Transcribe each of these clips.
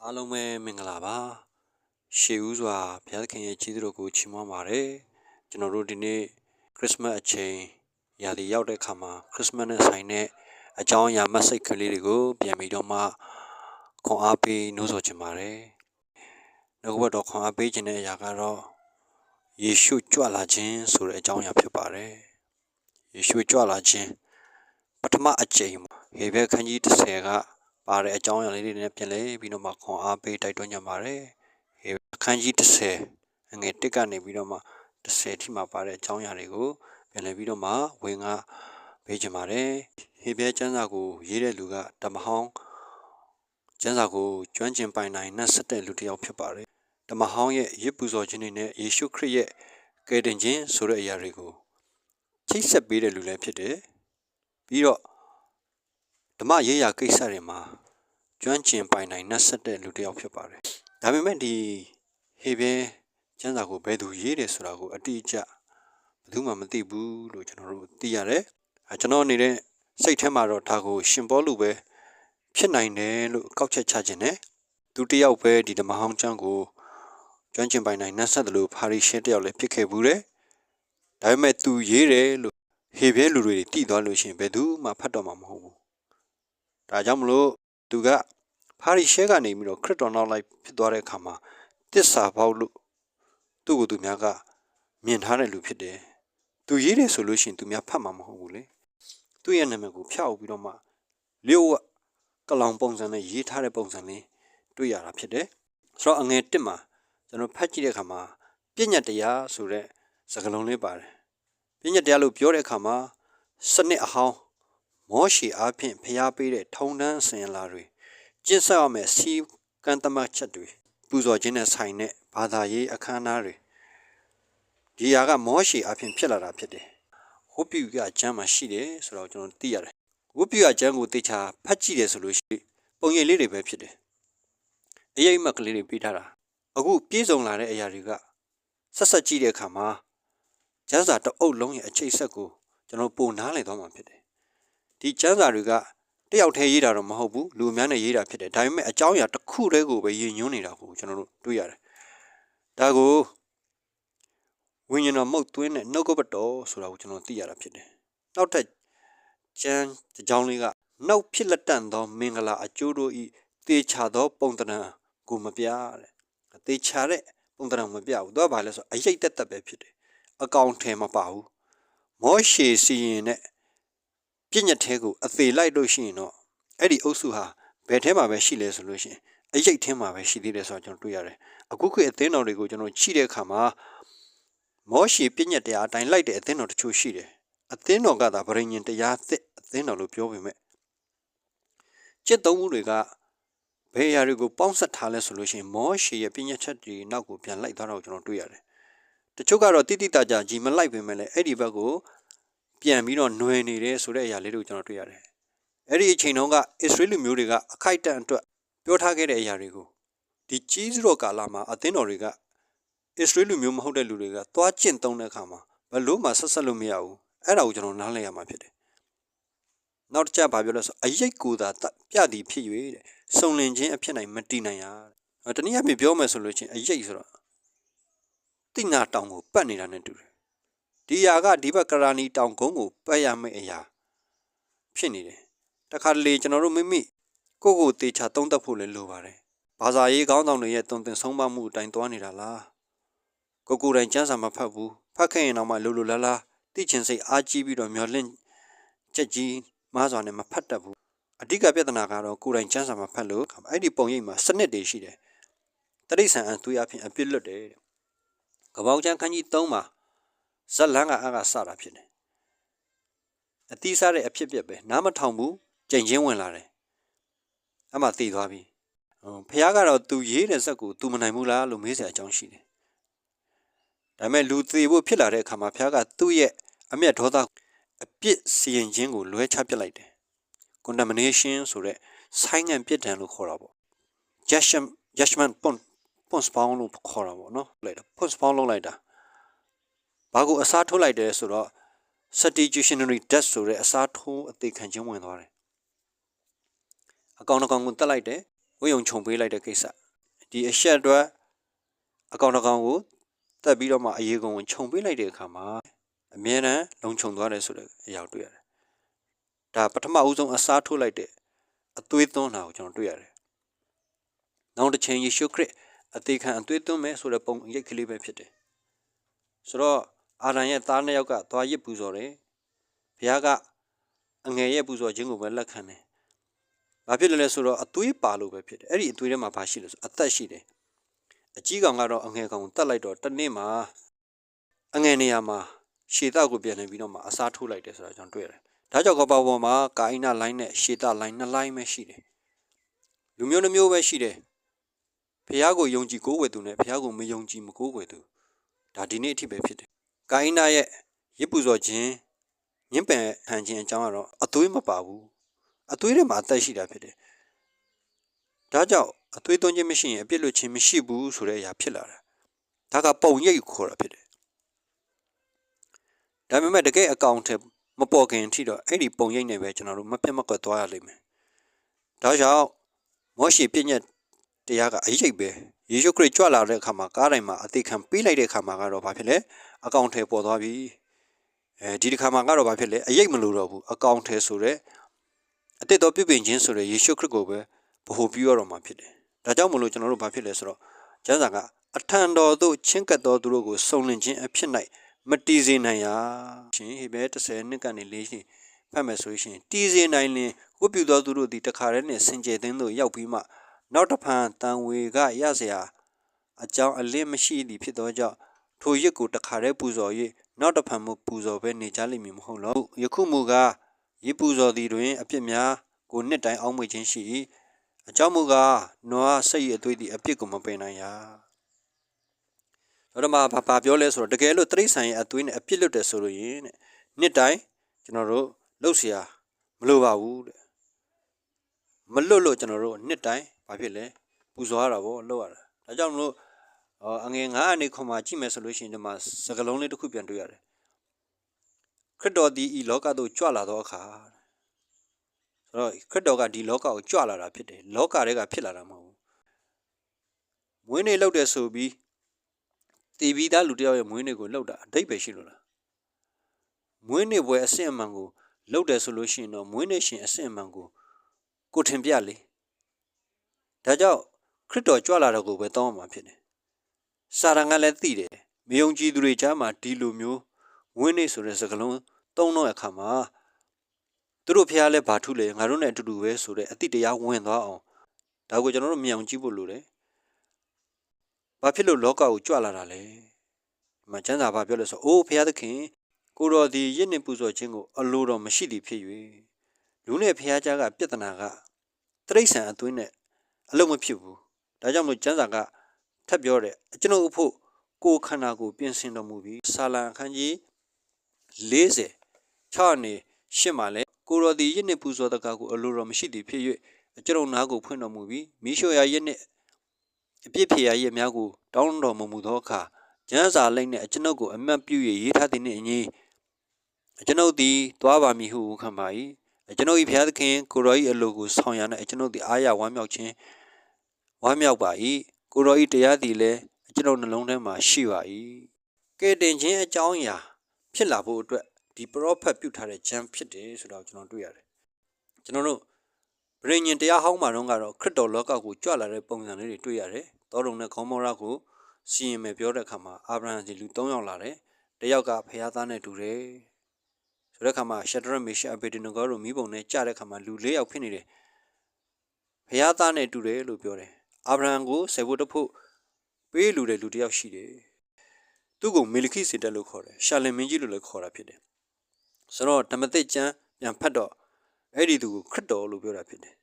အားလုံးပဲမင်္ဂလာပါရှေးဦးစွာဘုရားသခင်ရဲ့ကြီးသူတော်ကိုချီးမွမ်းပါတယ်ကျွန်တော်တို့ဒီနေ့ခရစ်စမတ်အချိန်ရာသီရောက်တဲ့အခါမှာခရစ်စမတ်နဲ့ဆိုင်တဲ့အကြောင်းအရာမတ်စိတ်ကလေးတွေကိုပြန်ပြီးတော့မှခွန်အားပေးနှိုးဆော်ချင်ပါတယ်နောက်ဘက်တော့ခွန်အားပေးခြင်းတဲ့အရာကတော့ယေရှုကြွလာခြင်းဆိုတဲ့အကြောင်းအရာဖြစ်ပါတယ်ယေရှုကြွလာခြင်းပထမအကြိမ်ဟေဘဲခန်းကြီး30ကပါတဲ့အကြောင်းအရာလေးတွေနဲ့ပြန်လဲပြီးတော့မှခွန်အားပေးတိုက်တွန်းကြပါတယ်ဟေဘဲခန်းကြီး30ငွေ1ကနေပြီးတော့မှ30ထိမှပါတဲ့အကြောင်းအရာတွေကိုပြန်လဲပြီးတော့မှဝင်ကပေးကြပါတယ်ဟေဘဲကျမ်းစာကိုရေးတဲ့လူကဓမ္မဟောင်းကျမ်းစာကိုကျွမ်းကျင်ပိုင်နိုင်နှံ့ဆက်တဲ့လူတစ်ယောက်ဖြစ်ပါတယ်ဓမ္မဟောင်းရဲ့ရစ်ပူဇော်ခြင်းတွေနဲ့ယေရှုခရစ်ရဲ့ကယ်တင်ခြင်းဆိုတဲ့အရာတွေကိုချိတ်ဆက်ပေးတဲ့လူလည်းဖြစ်တယ်ပြီးတော့ဓမ္မရေးရာကိစ္စတွေမှာကျွမ်းကျင်ပိုင်နိုင်နှံ့ဆက်တဲ့လူတစ်ယောက်ဖြစ်ပါတယ်ဒါပေမဲ့ဒီဟေဘဲကျမ်းစာကိုဘယ်သူရေးတယ်ဆိုတာကိုအတိအကျဘယ်သူမှမသိဘူးလို့ကျွန်တော်တို့သိရတယ်ကျွန်တော်နေတဲ့စိတ်ထဲမှာတော့ဒါကိုရှင်ပေါလုပဲဖြစ်နိုင်တယ်လို့ကောက်ချက်ချခြင်းနဲ့သူတစ်ယောက်ပဲဒီဓမ္မဟောင်းကျမ်းကိုကျွမ်းကျင်ပိုင်နိုင်နှံ့ဆက်တယ်လို့ဖာရိရှဲတစ်ယောက်လည်းဖြစ်ခဲ့ဘူးတယ်ဒါပေမဲ့သူရေးတယ်လို့ဟေဘဲလူတွေတည်သွားလို့ရှိရင်ဘယ်သူမှဖတ်တော့မှာမဟုတ်ဘူးဒါကြောင့်မလို့သူကဖာရိရှဲကနေပြီးတော့ခရစ်တော်နောက်လိုက်ဖြစ်သွားတဲ့အခါမှာတစ္ဆာပေါက်လို့သူ့ကိုသူများကမြင်ထားတဲ့လူဖြစ်တယ်သူရေးတယ်ဆိုလို့ရှိရင်သူများဖတ်မှာမဟုတ်ဘူးလေသူ့ရဲ့နာမည်ကိုဖျောက်ပြီးတော့မှလျှို့ဝှက်ကလောင်ပုံစံနဲ့ရေးထားတဲ့ပုံစံလေးတွေ့ရတာဖြစ်တယ်ဆိုတော့အငယ်1မှာကျွန်တော်ဖတ်ကြည့်တဲ့အခါမှာပြည့်ညတ်တရားဆိုတဲ့စကားလုံးလေးပါတယ်ပြည့်ညတ်တရားလို့ပြောတဲ့အခါမှာစနစ်အဟောင်းမောရှေအားဖြင့်ဖျားပေးတဲ့ထုံတန်းအစဉ်အလာတွေကျင့်ဆက်ရမယ့်စီကံတမတ်ချက်တွေပူဇော်ခြင်းနဲ့ဆိုင်တဲ့ဘာသာရေးအခမ်းအနားတွေဒီဟာကမောရှေအားဖြင့်ဖြစ်လာတာဖြစ်တယ်ဝတ်ပြုကကျမ်းမှာရှိတယ်ဆိုတော့ကျွန်တော်သိရတယ်ဝတ်ပြုကကျမ်းကိုတေချာဖတ်ကြည့်တယ်ဆိုလို့ရှိရင်ပုံရိပ်လေးတွေပဲဖြစ်တယ်အရေးမှတ်ကလေးတွေပေးထားတာအခုပြည့်စုံလာတဲ့အရာတွေကဆက်ကြည့်တဲ့အခါမှာကျမ်းစာတအုပ်လုံးရဲ့အခြေဆက်ကိုကျွန်တော်ပုံနားလည်သွားမှာဖြစ်တယ်ဒီကျမ်းစာတွေကတယောက်တည်းရေးတာတော့မဟုတ်ဘူးလူအများနဲ့ရေးတာဖြစ်တယ်ဒါပေမဲ့အကြောင်းအရာတစ်ခုတည်းကိုပဲရည်ညွှန်းနေတာကိုကျွန်တော်တို့တွေ့ရတယ်ဒါကိုဝိညာဉ်တော်မုတ်သွင်းတဲ့နှုတ်ကပတ်တော်ဆိုတာကိုကျွန်တော်သိရတာဖြစ်တယ်နောက်ထပ်ကျမ်းကြောင်းလေးကနှုတ်ဖြစ်လက်တန့်သောမင်္ဂလာအကျိုးတို့ဤတေချာသောပုံသဏ္ဍာန်ကိုမပြတဲ့တေချာတဲ့ပုံသဏ္ဍာန်မပြဘူးသူကဘာလဲဆိုအရိတ်တက်ပဲဖြစ်တယ်အကောင်ထဲမပါဘူးမောရှေစီရင်နဲ့ပြည့်ညတ်ထဲကိုအသေးလိုက်လို့ရှိရင်တော့အဲ့ဒီအုပ်စုဟာဘယ်ထဲမှာပဲရှိလဲဆိုလို့ရှိရင်အရိတ်ထဲမှာပဲရှိသေးတယ်ဆိုတော့ကျွန်တော်တွေ့ရတယ်အခုခေတ်အသင်းတော်တွေကိုကျွန်တော်ကြည့်တဲ့အခါမှာမောရှေပြည့်ညတ်တရားအတိုင်းလိုက်တဲ့အသင်းတော်တချို့ရှိတယ်အသင်းတော်ကသာဗရိညင်တရားသစ်အသင်းတော်လို့ပြောပေမဲ့จิตသုံးမှုတွေကဘယ်အရာတွေကိုပေါင်းစပ်ထားလဲဆိုလို့ရှိရင်မောရှေရဲ့ပြည့်ညတ်ချက်တွေနောက်ကိုပြန်လိုက်သွားတော့ကျွန်တော်တွေ့ရတယ်တချို့ကတော့တိတိတကြကြီးမလိုက်ပေမဲ့လည်းအဲ့ဒီဘက်ကိုပြန်ပြီးတော့ຫນွယ်နေတယ်ဆိုတဲ့အရာလေးတွေကိုကျွန်တော်တွေ့ရတယ်အဲ့ဒီအချိန်တုန်းကအစ္စရေးလူမျိုးတွေကအခိုက်အတန့်အတွက်ပြောထားခဲ့တဲ့အရာတွေကိုဒီကြီးစုတော်ကာလမှာအသင်းတော်တွေကအစ္စရေးလူမျိုးမဟုတ်တဲ့လူတွေကသွားကျင့်သုံးတဲ့အခါမှာဘလို့မှဆက်လို့မရဘူးအဲ့ဒါကိုကျွန်တော်နားလည်ရမှာဖြစ်တယ်နောက်တစ်ချက်ဘာပြောလဲဆိုအရိတ်ကိုသာပြသည်ဖြစ်၍တဲ့စုံလင်ခြင်းအဖြစ်နိုင်မတည်နိုင်ရတနည်းအားဖြင့်ပြောမယ်ဆိုလို့ချင်းအရိတ်ဆိုတော့တိနာတောင်ကိုပတ်နေတာနဲ့တူတယ်ဒီຢာကဒီဘက်ကရာနီတောင်ကုန်းကိုပတ်ရမယ့်အရာဖြစ်နေတယ်တခါတလေကျွန်တော်တို့မိမိကိုတေချာသုံးသပ်ဖို့လည်းလိုပါတယ်ဘာသာရေးခေါင်းဆောင်တွေရဲ့တုံ့တင်ဆုံးမမှုအတိုင်းသွားနေတာလားကိုယ်တိုင်ကျမ်းစာမဖတ်ဘူးဖတ်ခဲ့ရင်တော့မှလိုလားလားသိချင်စိတ်အားကြီးပြီးတော့မျောလင့်ချက်ကြီးမားစွာနဲ့မဖတ်တတ်ဘူးအဓိကပြဿနာကတော့ကိုယ်တိုင်ကျမ်းစာမဖတ်လို့အဲ့ဒီပုံရိပ်မှာစနစ်တွေရှိတယ်တရိษံအသွေးအဖြစ်အပြစ်လွတ်တယ်ကပောက်ကျမ်းခန်းကြီး3မှာဇက်လန်းကအစတာဖြစ်တယ်အသီးစားတဲ့အဖြစ်ပြက်ပဲနားမထောင်ဘူးကြင်ချင်းဝင်လာတယ်အမှသိသွားပြီဖះကတော့သူရေးတဲ့ဇက်ကိုသူမနိုင်ဘူးလားလို့မေးစရာအကြောင်းရှိတယ်ဒါပေမဲ့လူသေဖို့ဖြစ်လာတဲ့အခါမှာဖះကသူ့ရဲ့အမျက်ဒေါသအပြစ်စီရင်ခြင်းကိုလွဲချပစ်လိုက်တယ် condemnation ဆိုတဲ့ဆိုင်းငံ့ပြစ်ဒဏ်လို့ခေါ်တာပေါ့ judgment punch pound လို့ခေါ်တာပေါ့နော်လိုက်တာ punch pound လုပ်လိုက်တာဘာကိုအစားထိုးလိုက်တယ်ဆိုတော့ substitutionary death ဆိုတဲ့အစားထိုးအသေးခံခြင်းဝင်သွားတယ်အကောင်တစ်ကောင်ကိုတက်လိုက်တယ် ဝိယုံခြုံပေးလိုက်တဲ့ကိစ္စဒီအရှက်အတွက်အကောင်တစ်ကောင်ကိုတက်ပြီးတော့မှအရေးကုန်ခြုံပေးလိုက်တဲ့အခါမှာအမြဲတမ်းလုံခြုံသွားတယ်ဆိုတဲ့အရာတွေ့ရတယ်ဒါပထမဦးဆုံးအစားထိုးလိုက်တဲ့အသွေးသွန်းတာကိုကျွန်တော်တွေ့ရတယ်နောက်တစ်ချိန်ယေရှုခရစ်အသေးခံအသွေးသွင်းမယ်ဆိုတဲ့ပုံရိပ်ကလေးပဲဖြစ်တယ်ဆိုတော့အာရန်ရဲ့သားနှစ်ယောက်ကသွားရစ်ပူဇော်တယ်ဘုရားကအငယ်ရဲ့ပူဇော်ခြင်းကိုပဲလက်ခံတယ်ဘာဖြစ်လဲလဲဆိုတော့အသွေးပါလို့ပဲဖြစ်တယ်အဲ့ဒီအသွေးထဲမှာဘာရှိလဲဆိုအသက်ရှိတယ်အကြီးကောင်ကတော့အငယ်ကောင်ကိုတတ်လိုက်တော့တနေ့မှာအငယ်နေရာမှာရှေသကိုပြန်နေပြီးတော့မှအစားထိုးလိုက်တယ်ဆိုတာကျွန်တော်တွေ့ရတယ်ဒါကြောင့်ကပ္ပပေါ်မှာကာအိနာလိုင်းနဲ့ရှေသလိုင်းနှစ်လိုင်းပဲရှိတယ်လူမျိုးနှမျိုးပဲရှိတယ်ဖះကိုယုံကြည်ကိုးကွယ်သူနဲ့ဖះကိုမယုံကြည်မကိုးကွယ်သူဒါဒီနေ့အထိပဲဖြစ်တယ်ကာအိနာရဲ့ရစ်ပူဇော်ခြင်းညှဉ်းပယ်ခံခြင်းအကြောင်းကတော့အသွေးမပါဘူးအသွေးထဲမှာအသက်ရှိတာဖြစ်တယ်ဒါကြောင့်အသွေးသွင်းခြင်းမရှိရင်အပြစ်လွတ်ခြင်းမရှိဘူးဆိုတဲ့အရာဖြစ်လာတာဒါကပုံရိပ်ခေါ်တာဖြစ်တယ်ဒါပေမဲ့တကယ်အကောင့်ထဲမပေါ်ခင်အထိတော့အဲ့ဒီပုံရိပ်နဲ့ပဲကျွန်တော်တို့မပြတ်မကွက်သွားရလိမ့်မယ်ဒါကြောင့်မောရှေပြည့်ညက်တရားကအရေးပဲယေရှုခရစ်ကြွလာတဲ့အခါမှာကားတိုင်းမှာအသေးခံပေးလိုက်တဲ့အခါမှာကတော့ဘာဖြစ်လဲအကောင့်ထဲပေါ်သွားပြီဒီတစ်ခါမှာကတော့ဘာဖြစ်လဲအရေးမလို့တော့ဘူးအကောင့်ထဲဆိုတဲ့အတိတ်တော်ပြုပြင်ခြင်းဆိုတဲ့ယေရှုခရစ်ကိုပဲဗဟိုပြုရတော့မှာဖြစ်တယ်ဒါကြောင့်မလို့ကျွန်တော်တို့ဘာဖြစ်လဲဆိုတော့ကျမ်းစာကအထံတော်သို့ချင်းကပ်တော်သူတို့ကိုစုံလင်ခြင်းအဖြစ်၌မတည်စေနိုင်ရာရှင်ဟေဘဲ30နှစ်ကနေ၄ရှင်ဖတ်မယ်ဆိုရင်တည်စေနိုင်လင်ဝတ်ပြုတော်သူတို့သည်တခါတည်းနဲ့စင်ကြယ်ခြင်းသို့ရောက်ပြီးမှနောက်တစ်ဖန်တန်ဝေကရเสียအကြောင်းအလင်းမရှိသည်ဖြစ်သောကြောင့်ထိုရစ်ကိုတခါတည်းပူဇော်၍နောက်တစ်ဖန်မပူဇော်ဘဲနေကြလိမ့်မည်မဟုတ်လောယခုမူကားရစ်ပူဇော်သည်တွင်အပြစ်များကိုနှစ်တိုင်းအောက်မေ့ခြင်းရှိ၏အကြောင်းမူကားနွားစိတ်ရအသွေးသည်အပြစ်ကိုမပယ်နိုင်ရာတော့မှဘာပြောလဲဆိုတော့တကယ်လို့တရိษံရဲ့အသွေးနဲ့အပြစ်လွတ်တယ်ဆိုလို့ရင်တဲ့နှစ်တိုင်းကျွန်တော်တို့လှုပ်เสียမလိုပါဘူးတဲ့မလွတ်လို့ကျွန်တော်တို့နှစ်တိုင်းဘာဖြစ်လဲပူဇော်ရတာဗောလှုပ်ရတာဒါကြောင့်မလို့အငယ်9အနေခွန်မှာကြည့်မယ်ဆိုလို့ရှိရင်ဒီမှာစကားလုံးလေးတစ်ခုပြန်တွေ့ရတယ်ခရစ်တော်သည်ဤလောကသို့ကြွလာသောအခါဆိုတော့ခရစ်တော်ကဒီလောကကိုကြွလာတာဖြစ်တယ်လောကတွေကဖြစ်လာတာမဟုတ်ဘူးမွေးနေ့လှုပ်တယ်ဆိုပြီးတည်ပြီးသားလူတယောက်ရဲ့မွေးနေ့ကိုလှုပ်တာအဓိပ္ပာယ်ရှိလို့လားမွေးနေ့ပွဲအစစ်အမှန်ကိုလှုပ်တယ်ဆိုလို့ရှိရင်တော့မွေးနေ့ရှင်အစစ်အမှန်ကိုထင်ပြလေဒါကြောင့်ခရစ်တော်ကြွလာတော့ကိုပဲတောင်းမှာဖြစ်တယ်စာရန်ကလည်းသိတယ်မယုံကြည်သူတွေကြားမှာဒီလိုမျိုးမွေးနေ့ဆိုတဲ့စကားလုံးသုံးတော့အခါမှာသူတို့ဖះလဲဘာထုလဲငါတို့နဲ့အတူတူပဲဆိုတဲ့အတိတရားဝင်သွားအောင်ဒါကိုကျွန်တော်တို့မြင်အောင်ကြည့်ဖို့လိုတယ်ဘာဖြစ်လို့လောကကိုကြွလာတာလဲဒီမှာကျမ်းစာဘာပြောလဲဆိုအိုးဖះသခင်ကိုတော်ဒီရစ်နှစ်ပူဇော်ခြင်းကိုအလိုတော်မရှိသည်ဖြစ်၍လူနဲ့ဖះကြားကပြဿနာကတရိษံအသွင်းနဲ့အလုံးမဖြစ်ဘူးဒါကြောင့်မို့ကျမ်းစာကထပ်ပြောတယ်ကျွန်တော်အဖို့ကိုခန္ဓာကိုပြင်ဆင်တော်မူပြီးစာလံအခန်းကြီး40 6နေ8မှာလဲကိုတော်ဒီရစ်နှစ်ပူဇော်တကားကိုအလိုတော်မရှိသည်ဖြစ်၍ကျွန်တော်နားကိုဖွင့်တော်မူပြီးမိရှောရာရစ်နှစ်အပြစ်ဖြေရာရစ်များကိုတောင်းတော်မူသောအခါကျမ်းစာလိမ့်နဲ့ကျွန်ုပ်ကိုအမတ်ပြု၍ရေးထားသည်နှင့်အညီကျွန်ုပ်သည်သွားပါမည်ဟုခံပါ၏ကျွန်ုပ်၏ဘုရားသခင်ကိုတော်၏အလိုကိုဆောင်ရ၌ကျွန်ုပ်သည်အားရဝမ်းမြောက်ခြင်းဝမ်းမြောက်ပါ၏ကိုတော်၏တရားသည်လည်းကျွန်ုပ်နှလုံးထဲမှာရှိပါ၏ကဲတင်ခြင်းအကြောင်းအရာဖြစ်လာဖို့အတွက်ဒီပရောဖက်ပြုထားတဲ့ဂျမ်းဖြစ်တယ်ဆိုတော့ကျွန်တော်တွေ့ရတယ်ကျွန်တော်တို့ဗြိဉ္ဉ်တရားဟောင်းမှာတော့ကတော့ခရစ်တော်လောကကိုကြွလာတဲ့ပုံစံလေးတွေတွေ့ရတယ်တောတုံနဲ့ခေါမောရကိုစီရင်မယ်ပြောတဲ့အခါမှာအာဗြဟံစီလူ3ယောက်လာတယ်တယောက်ကဖခင်သားနဲ့တူတယ်ဆိုတဲ့အခါမှာရှဒရမေရှအဘေဒနိုဂေါတို့မိဘုံနဲ့ကြတဲ့အခါမှာလူ4ယောက်ဖြစ်နေတယ်ဖခင်သားနဲ့တူတယ်လို့ပြောတယ်အာဗြဟံကိုဆေဖို့တဖို့ပေးလူတဲ့လူတယောက်ရှိတယ်သူ့ကိုမေလခိစေတက်လို့ခေါ်တယ်ရှာလင်မင်းကြီးလို့လည်းခေါ်တာဖြစ်တယ်ဆိုတော့ဓမ္မသစ်ကျမ်းပြန်ဖတ်တော့အဲ့ဒီသူကိုခရစ်တော်လို့ပြောတာဖြစ်တယ်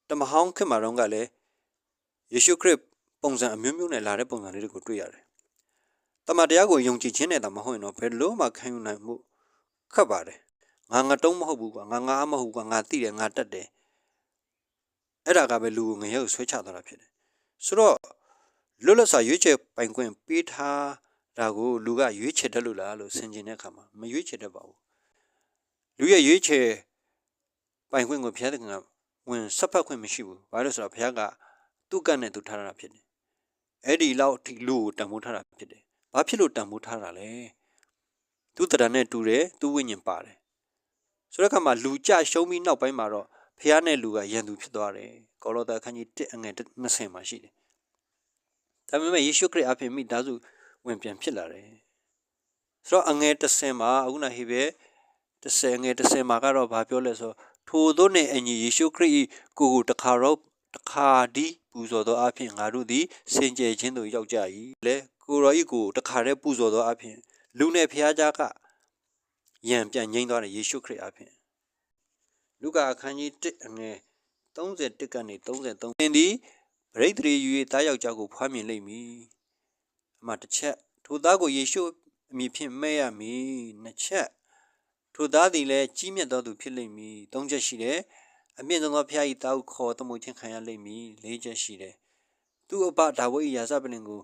တမဟောင်းခေတ်မှာတော့ကလည်းယေရှုခရစ်ပုံစံအမျိုးမျိုးနဲ့လာတဲ့ပုံစံလေးတွေကိုတွေ့ရတယ်တမန်တရားကိုယုံကြည်ခြင်းနဲ့တာမဟုတ်ရင်တော့ဘယ်လို့မှခံယူနိုင်မှုခက်ပါတယ်ငါတုံးမဟုတ်ဘူးကွာငါမဟုတ်ကွာငါသိတယ်ငါတတ်တယ်အဲ့ဒါကပဲလူကိုငရဲကိုဆွဲချသွားတာဖြစ်တယ်ဆိုတော့လွတ်လပ်စွာရွေးချယ်ပိုင်ခွင့်ပေးထားဒါကိုလူကရွေးချယ်တတ်လို့လားလို့ဆင်ခြင်တဲ့အခါမှာမရွေးချယ်တတ်ပါဘူးလူရဲ့ရွေးချယ်ပိုင်ခွင့်ကိုဘုရားသခင်က ဝင်ဆက်ဖက်ခွင့်မရှိဘူးဘာလို့ဆိုတော့ဘုရားကသူ့ကနဲ့သူထားတာဖြစ်တယ်အဲ့ဒီလောက်ဒီလူကိုတန်ဖိုးထားတာဖြစ်တယ်ဘာဖြစ်လို့တန်ဖိုးထားတာလဲသူ့တရားနဲ့တူတယ်သူ့ဝိညာဉ်ပါတယ်ဆိုတဲ့အခါမှာလူကြရှုံးပြီးနောက်ပိုင်းမှာတော့ဘုရားနဲ့လူကရန်သူဖြစ်သွားတယ်ကောလောသဲအခန်းကြီး1အငယ်20မှာရှိတယ်ဒါပေမဲ့ယေရှုခရစ်အဖင်မိသားစုဝင်ပြန်ဖြစ်လာတယ်ဆိုတော့အငယ်30မှာအခုနဟိဘဲ30ငယ်30မှာကတော့ဘာပြောလဲဆိုထိုတို့နှင့်အညီယေရှုခရစ်ကိုတခါဒီပူဇော်သောအဖင်ငါတို့သည်စင်ကြယ်ခြင်းသို့ရောက်ကြ၏လေကိုရောဤကိုတခါတည်းပူဇော်သောအဖင်လူနဲ့ဖျားကြားကယံပြန်ငိမ့်သွားတယ်ယေရှုခရစ်အဖင်လူကာအခန်းကြီး1အငယ်31ကနေ33သင်သည်ပရိသေရီ၍တားယောက်ျားကိုဖွားမြင်လိမ့်မည်အမှတစ်ချက်ထိုသားကိုယေရှုအမည်ဖြင့်မဲ့ရမည်နှစ်ချက်ထိုသားသည်လည်းကြီးမြတ်သောသူဖြစ်လိမ့်မည်သုံးချက်ရှိတယ်အမြင့်ဆုံးသောဖျား၏တားကိုခေါ်သမုတ်ခြင်းခံရလိမ့်မည်လေးချက်ရှိတယ်သူ့အဘဒါဝိဒ်၏ရာဇပလင်ကို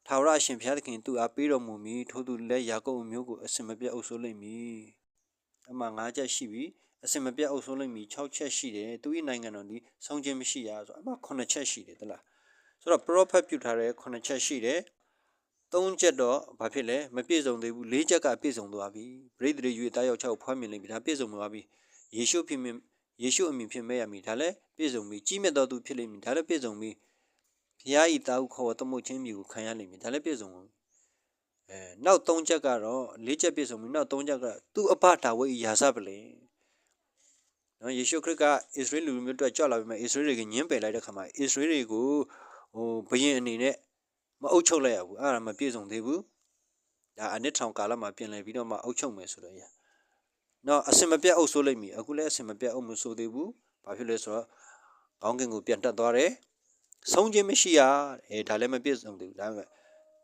ထာဝရအရှင်ဘုရားသခင်သူအားပေးတော်မူမည်ထိုသူလည်းယာကုပ်မျိုးကိုအစင်မပြတ်အုပ်စိုးလိမ့်မည်အမှ5ချက်ရှိပြီအစင်မပြတ်အုပ်စိုးလိမ့်မည်6ချက်ရှိတယ်သူ၏နိုင်ငံတော်သည်ဆုံးခြင်းမရှိရဆိုအမှ9ချက်ရှိတယ်တလားဆိုတော့ prophet ပြုထားတဲ့9ချက်ရှိတယ်3ချက်တော့ဘာဖြစ်လဲမပြည့်စုံသေးဘူး4ချက်ကပြည့်စုံသွားပြီပရိသေရွေတားယောက်ျားကိုဖွားမြင်လိမ့်ပြီဒါပြည့်စုံသွားပြီယေရှုအမည်ဖြင့်မဲ့ရမည်ဒါလည်းပြည့်စုံပြီကြီးမြတ်တော်သူဖြစ်လိမ့်မည်ဒါလည်းပြည့်စုံပြီဘုရားဤတာဟုခေါ်သမုတ်ခြင်းမျိုးကိုခံရလိမ့်မည်ဒါလည်းပြည့်စုံပြီနောက်3ချက်ကတော့4ချက်ပြည့်စုံပြီနောက်3ချက်ကသူ့အဘဒါဝိဒ်၏ရာဇပလင်နော်ယေရှုခရစ်ကဣသရေလလူမျိုးတို့ကြွလာပြီးမှဣသရေလတွေကညှင်းပယ်လိုက်တဲ့ခါမှာဣသရေလတွေကိုဘုရင်အနေနဲ့မအုပ်ချုပ်လိုက်ရဘူးအဲ့ဒါမပြည့်စုံသေးဘူးဒါအနှစ်ထောင်ကာလမှာပြင်လည်ပြီးတော့မှအုပ်ချုပ်မယ်ဆိုတော့နော်အစင်မပြတ်အုပ်ဆိုးလိုက်ပြီအခုလည်းအစင်မပြတ်အုပ်မဆိုးသေးဘူးဘာဖြစ်လဲဆိုတော့ခေါင်းကင်ကိုပြန်တက်သွားတယ်ဆုံးခြင်းမရှိရဒါလည်းမပြည့်စုံသေးဘူးဒါပေမဲ့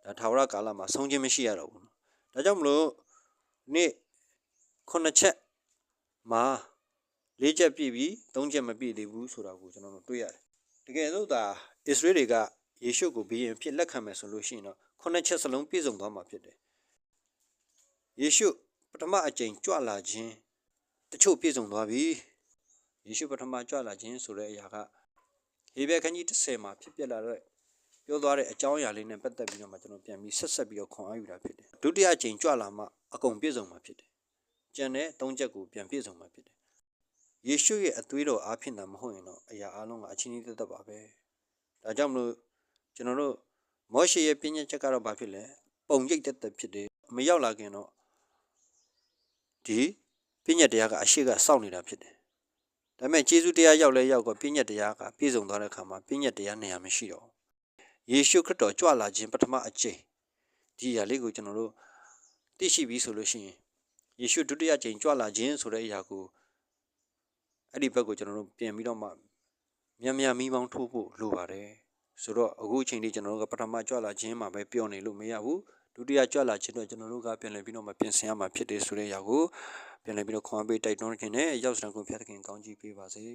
ဒါထာဝရကာလမှာဆုံးခြင်းမရှိရတော့ဘူးဒါကြောင့်မလို့နေ့9ချက်မှာ4ချက်ပြည့်ပြီး3ချက်မပြည့်သေးဘူးဆိုတာကိုကျွန်တော်တို့တွေ့ရတယ်တကယ်လို့ဒါဣသရေလတွေကယေရှုကိုဘုရင်ဖြစ်လက်ခံမယ်ဆိုလို့ရှိရင်တော့9ချက်စလုံးပြည့်စုံသွားမှာဖြစ်တယ်ယေရှုပထမအကြိမ်ကြွလာခြင်းတချို့ပြည့်စုံသွားပြီယေရှုပထမကြွလာခြင်းဆိုတဲ့အရာကဟေဘဲခန်းကြီး30မှာဖြစ်ပျက်လာတဲ့ပြောသွားတဲ့အကြောင်းအရာလေးနဲ့ပတ်သက်ပြီးတော့မှကျွန်တော်ပြန်ပြီးဆက်ပြီးတော့ခွန်အားယူတာဖြစ်တယ်ဒုတိယအကြိမ်ကြွလာမှအကုန်ပြည့်စုံမှာဖြစ်တယ်ကျန်တဲ့3ချက်ကိုပြန်ပြည့်စုံမှာဖြစ်တယ်ယေရှုရဲ့အသွေးတော်အားဖြင့်သာမဟုတ်ရင်တော့အရာအလုံးကအချင်းချင်းသက်ပါပဲဒါကြောင့်မလို့ကျွန်တော်တို့မောရှေရဲ့ပညတ်ချက်ကတော့ဘာဖြစ်လဲပုံရိပ်သက်ဖြစ်တယ်မရောက်လာခင်တော့ဒီပညတ်တရားကအရှိကစောင့်နေတာဖြစ်တယ်ဒါပေမဲ့ယေရှုတရားရောက်လဲရောက်တော့ပညတ်တရားကပြည့်စုံသွားတဲ့အခါမှာပညတ်တရားနေရာမရှိတော့ယေရှုခရစ်တော်ကြွလာခြင်းပထမအကြိမ်ဒီအရာလေးကိုကျွန်တော်တို့သိရှိပြီးဆိုလို့ရှိရင်ယေရှုဒုတိယအကြိမ်ကြွလာခြင်းဆိုတဲ့အရာကိုအဲ့ဒီဘက်ကိုကျွန်တော်တို့ပြင်ပြီးတော့မှမြန်မိမောင်းထိုးဖို့လိုပါတယ်ဆိုတော့အခုအချိန်လေးကျွန်တော်တို့ကပထမကြွလာခြင်းမှာပဲပြောနေလို့မရဘူးဒုတိယကြွလာခြင်းတော့ကျွန်တော်တို့ကပြန်လည်ပြီးတော့မှပြင်ဆင်ရမှာဖြစ်တယ်ဆိုတဲ့အရာကိုပြန်လည်ပြီးတော့ခွန်အားပေးတိုက်တွန်းခြင်းနဲ့ရောက်စံကုန်ဖျက်သခင်ကောင်းကြီးပေးပါစေ